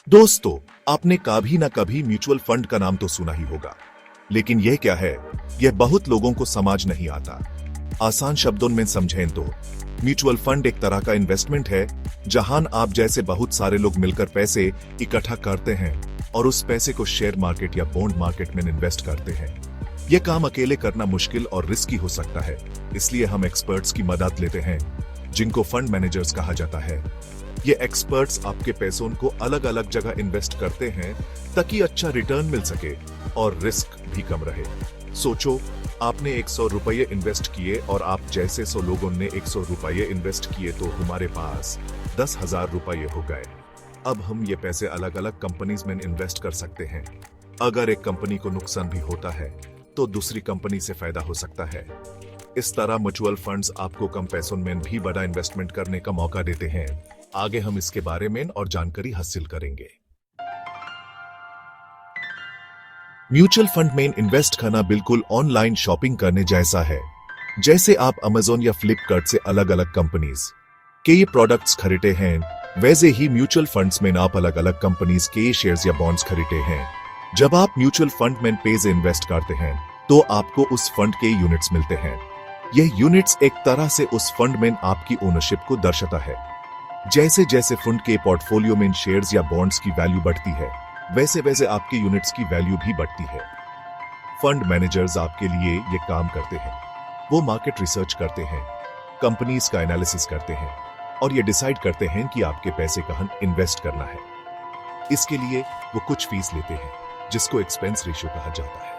दोस्तों, आपने कभी ना कभी म्यूचुअल फंड का नाम तो सुना ही होगा, लेकिन यह क्या है, यह बहुत लोगों को समझ नहीं आता। आसान शब्दों में समझें तो म्यूचुअल फंड एक तरह का इन्वेस्टमेंट है जहां आप जैसे बहुत सारे लोग मिलकर पैसे इकट्ठा करते हैं और उस पैसे को शेयर मार्केट या बॉन्ड मार्केट में इन्वेस्ट करते हैं। यह काम अकेले करना मुश्किल और रिस्की हो सकता है, इसलिए हम एक्सपर्ट्स की मदद लेते हैं जिनको फंड मैनेजर्स कहा जाता है। ये एक्सपर्ट्स आपके पैसों को अलग अलग जगह इन्वेस्ट करते हैं ताकि अच्छा रिटर्न मिल सके और रिस्क भी कम रहे। सोचो, आपने 100 रुपये इन्वेस्ट किए और आप जैसे 100 लोगों ने 100 रुपये इन्वेस्ट किए तो हमारे पास 10,000 रुपये हो गए। अब हम ये पैसे अलग अलग कंपनीज में इन्वेस्ट कर सकते हैं। अगर एक कंपनी को नुकसान भी होता है तो दूसरी कंपनी से फायदा हो सकता है। इस तरह म्यूचुअल फंड्स आपको कम पैसों में भी बड़ा इन्वेस्टमेंट करने का मौका देते हैं। आगे हम इसके बारे में और जानकारी हासिल करेंगे। म्यूचुअल फंड में इन्वेस्ट करना बिल्कुल ऑनलाइन शॉपिंग करने जैसा है। जैसे आप अमेज़न या फ्लिपकार्ट से अलग अलग कंपनीज के ये प्रोडक्ट्स खरीदते हैं, वैसे ही म्यूचुअल फंड्स में आप अलग अलग कंपनीज के शेयर्स या बॉन्ड्स खरीदते हैं। जब आप म्यूचुअल फंड में पैसे इन्वेस्ट करते हैं तो आपको उस फंड के यूनिट्स मिलते हैं। यह यूनिट्स एक तरह से उस फंड में आपकी ओनरशिप को दर्शाता है। जैसे जैसे फंड के पोर्टफोलियो में शेयर्स या बॉन्ड्स की वैल्यू बढ़ती है, वैसे वैसे आपके यूनिट्स की वैल्यू भी बढ़ती है। फंड मैनेजर्स आपके लिए ये काम करते हैं। वो मार्केट रिसर्च करते हैं, कंपनीज का एनालिसिस करते हैं और ये डिसाइड करते हैं कि आपके पैसे कहां इन्वेस्ट करना है। इसके लिए वो कुछ फीस लेते हैं जिसको एक्सपेंस रेशियो कहा जाता है।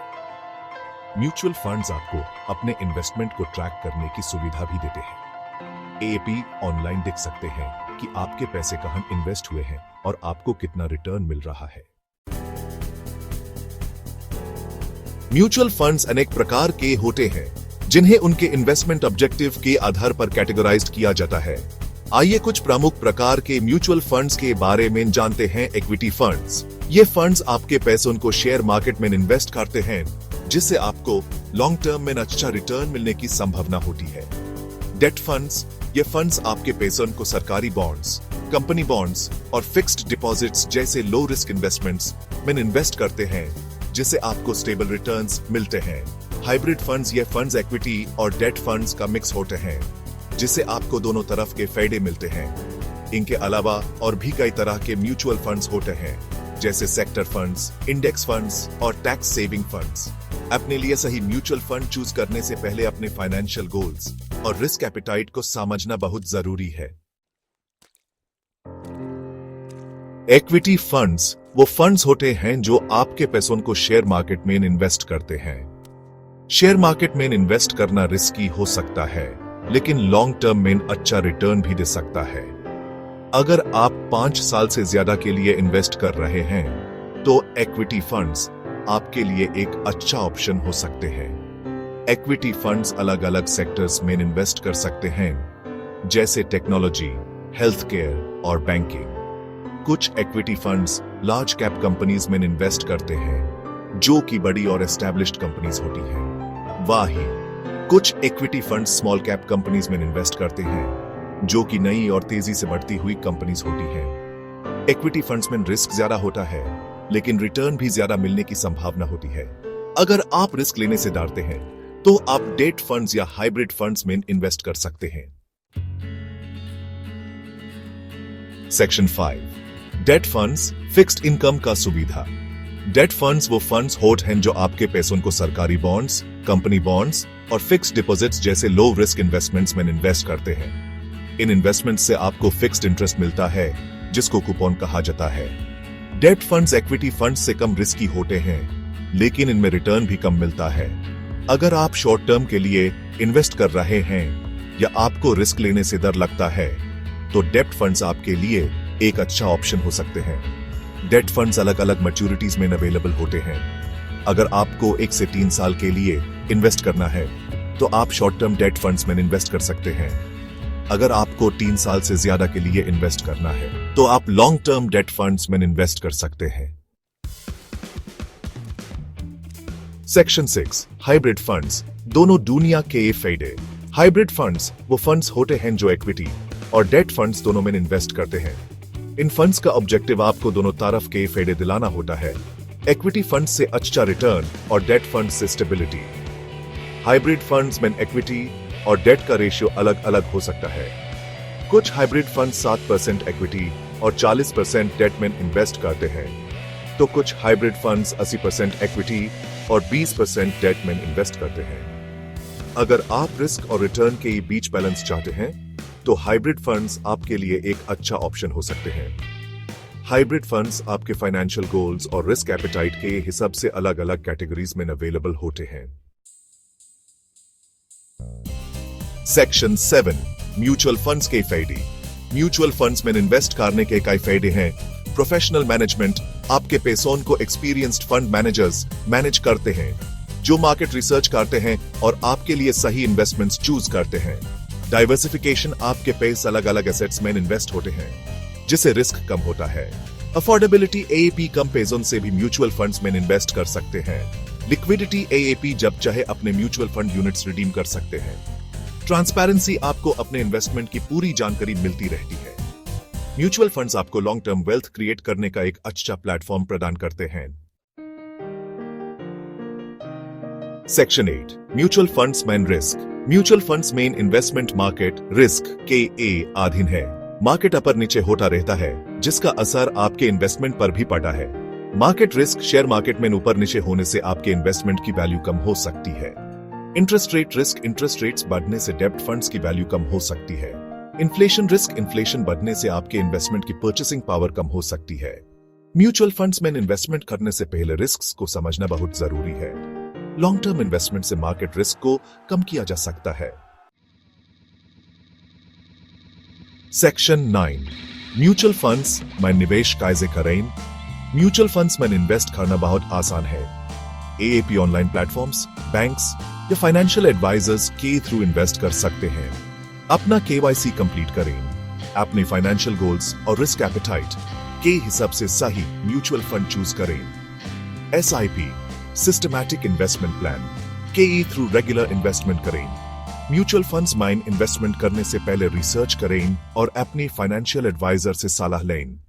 म्यूचुअल फंड्स आपको अपने इन्वेस्टमेंट को ट्रैक करने की सुविधा भी देते हैं। एपी ऑनलाइन देख सकते हैं कि आपके पैसे कहां इन्वेस्ट हुए हैं और आपको कितना रिटर्न मिल रहा है। म्यूचुअल फंड्स अनेक प्रकार के होते हैं जिन्हें उनके इन्वेस्टमेंट ऑब्जेक्टिव के आधार पर कैटेगराइज्ड किया जाता है। आइए कुछ प्रमुख प्रकार के म्यूचुअल फंड्स के बारे में जानते हैं। इक्विटी फंड्स, ये फंड्स आपके पैसों को शेयर मार्केट में इन्वेस्ट करते हैं जिससे आपको लॉन्ग टर्म में अच्छा रिटर्न मिलने की संभावना होती है। डेट फंड्स, ये फंड्स आपके पैसों को सरकारी बॉन्ड्स, कंपनी बॉन्ड्स और फिक्स्ड डिपॉजिट्स जैसे लो रिस्क इन्वेस्टमेंट्स में इन्वेस्ट करते हैं जिससे आपको स्टेबल रिटर्न्स मिलते हैं। हाइब्रिड फंड्स, ये फंड्स इक्विटी और डेट फंड्स का मिक्स होते हैं जिससे आपको दोनों तरफ के फायदे मिलते हैं। इनके अलावा और भी कई तरह के म्यूचुअल फंड्स होते हैं जैसे सेक्टर फंड्स, इंडेक्स फंड्स और टैक्स सेविंग फंड्स। अपने लिए सही म्यूचुअल फंड चूज करने से पहले अपने फाइनेंशियल गोल्स और रिस्क एपेटाइट को समझना बहुत जरूरी है। इक्विटी फंड्स वो फंड्स होते हैं जो आपके पैसों को शेयर मार्केट में इन्वेस्ट करते हैं। शेयर मार्केट में इन्वेस्ट करना रिस्की हो सकता है, लेकिन लॉन्ग टर्म में अच्छा रिटर्न भी दे सकता है। अगर आप 5 साल से ज्यादा के लिए इन्वेस्ट कर रहे हैं तो इक्विटी फंड्स आपके लिए एक अच्छा ऑप्शन हो सकते हैं। इक्विटी फंड्स अलग अलग सेक्टर्स में इन्वेस्ट कर सकते हैं जैसे टेक्नोलॉजी, हेल्थ केयर और बैंकिंग। कुछ equity funds large cap companies में इन्वेस्ट करते हैं जो कि बड़ी और एस्टैब्लिश्ड कंपनीज होती हैं। वहीं कुछ equity funds small cap companies में इन्वेस्ट करते हैं जो कि नई और तेजी से बढ़ती हुई कंपनीज होती हैं। इक्विटी फंड्स में रिस्क ज्यादा होता है, लेकिन रिटर्न भी ज्यादा मिलने की संभावना होती है। अगर आप रिस्क लेने से डरते हैं तो आप डेट फंड्स या हाइब्रिड फंड्स में इन्वेस्ट कर सकते हैं। Section 5, date funds, fixed income का सुविधा। डेट फंड्स वो फंड्स होते हैं जो आपके पैसों को सरकारी बॉन्ड्स, कंपनी बॉन्ड्स और फिक्स्ड डिपॉजिट्स जैसे लो रिस्क इन्वेस्टमेंट्स में इन्वेस्ट करते हैं। इन इन्वेस्टमेंट्स से आपको फिक्स्ड इंटरेस्ट मिलता है जिसको कूपन कहा जाता है। डेट फंड्स इक्विटी फंड्स से कम रिस्की होते हैं, लेकिन इनमें रिटर्न भी कम मिलता है। अगर आप शॉर्ट टर्म के लिए इन्वेस्ट कर रहे हैं या आपको रिस्क लेने से डर लगता है तो डेट फंड्स आपके लिए एक अच्छा ऑप्शन हो सकते हैं। डेट फंड्स अलग अलग मैच्योरिटीज में अवेलेबल होते हैं। अगर आपको 1 से 3 साल के लिए इन्वेस्ट करना है तो आप शॉर्ट टर्म डेट फंड्स में इन्वेस्ट कर सकते हैं। अगर आपको 3 साल से ज्यादा के लिए इन्वेस्ट करना है तो आप लॉन्ग टर्म डेट फंड्स में इन्वेस्ट कर सकते हैं। सेक्शन 6, हाइब्रिड फंड्स, दोनों दुनिया के फायदे। हाइब्रिड फंड्स वो फंड्स होते हैं जो इक्विटी और डेट फंड्स दोनों में इन्वेस्ट करते हैं। इन फंड्स का ऑब्जेक्टिव आपको दोनों तरफ के फायदे दिलाना होता है। इक्विटी फंड से अच्छा रिटर्न और डेट फंड से स्टेबिलिटी। हाइब्रिड फंड्स में इक्विटी और डेट का रेशियो अलग अलग हो सकता है। कुछ हाइब्रिड फंड 7% इक्विटी और 40% डेट में इन्वेस्ट करते हैं, तो कुछ हाइब्रिड फंड्स 80% इक्विटी और 20% डेट में इन्वेस्ट करते हैं। अगर आप रिस्क और रिटर्न के बीच बैलेंस चाहते हैं तो हाइब्रिड फंड्स आपके लिए एक अच्छा ऑप्शन हो सकते हैं। हाइब्रिड फंड्स आपके फाइनेंशियल गोल्स और रिस्क एपेटाइट के हिसाब से अलग अलग कैटेगरीज में अवेलेबल होते हैं। सेक्शन 7 म्यूचुअल फंड्स के फायदे। म्यूचुअल फंड्स में इन्वेस्ट करने के कई फायदे हैं। प्रोफेशनल मैनेजमेंट, आपके पैसों को एक्सपीरियंस्ड फंड मैनेजर्स मैनेज करते हैं जो मार्केट रिसर्च करते हैं और आपके लिए सही इन्वेस्टमेंट्स चूज करते हैं। डाइवर्सिफिकेशन, आपके पैसे अलग अलग एसेट्स में इन्वेस्ट होते हैं जिससे रिस्क कम होता है। अफोर्डेबिलिटी, एएपी कम पैसों से भी म्यूचुअल फंड्स में इन्वेस्ट कर सकते हैं। लिक्विडिटी, एएपी जब चाहे अपने म्यूचुअल फंड यूनिट्स रिडीम कर सकते हैं। ट्रांसपेरेंसी, आपको अपने इन्वेस्टमेंट की पूरी जानकारी मिलती रहती है। म्यूचुअल फंड्स आपको लॉन्ग टर्म वेल्थ क्रिएट करने का एक अच्छा प्लेटफॉर्म प्रदान करते हैं। सेक्शन 8 म्यूचुअल फंड्स में risk. Mutual funds main investment market risk के अधीन है। मार्केट अपर नीचे होता रहता है जिसका असर आपके इन्वेस्टमेंट पर भी पड़ता है। मार्केट रिस्क, शेयर मार्केट में ऊपर नीचे होने से आपके इन्वेस्टमेंट की वैल्यू कम हो सकती है। Interest rate risk, interest rates बढ़ने से डेब्ट फंड्स की वैल्यू कम हो सकती है। इन्फ्लेशन रिस्क, इन्फ्लेशन बढ़ने से आपके इन्वेस्टमेंट की परचेसिंग पावर कम हो सकती है। म्यूचुअल फंड्स में इन्वेस्टमेंट करने से पहले रिस्क को समझना बहुत जरूरी है। लॉन्ग टर्म इन्वेस्टमेंट से मार्केट रिस्क को कम किया जा सकता है। सेक्शन 9 म्यूचुअल फंड्स में निवेश कैसे करें। म्यूचुअल फंड्स में इन्वेस्ट करना बहुत आसान है। एएपी ऑनलाइन प्लेटफॉर्म्स, बैंक्स या फाइनेंशियल एडवाइजर्स के थ्रू इन्वेस्ट कर सकते हैं। अपना केवाईसी कंप्लीट करें। अपने फाइनेंशियल गोल्स और रिस्क एपेटाइट के हिसाब से सही म्यूचुअल फंड चूज करें। एसआईपी सिस्टमैटिक इन्वेस्टमेंट प्लान के थ्रू रेगुलर इन्वेस्टमेंट करें। म्यूचुअल फंड्स में इन्वेस्टमेंट करने से पहले रिसर्च करें और अपने फाइनेंशियल एडवाइजर से सलाह लें।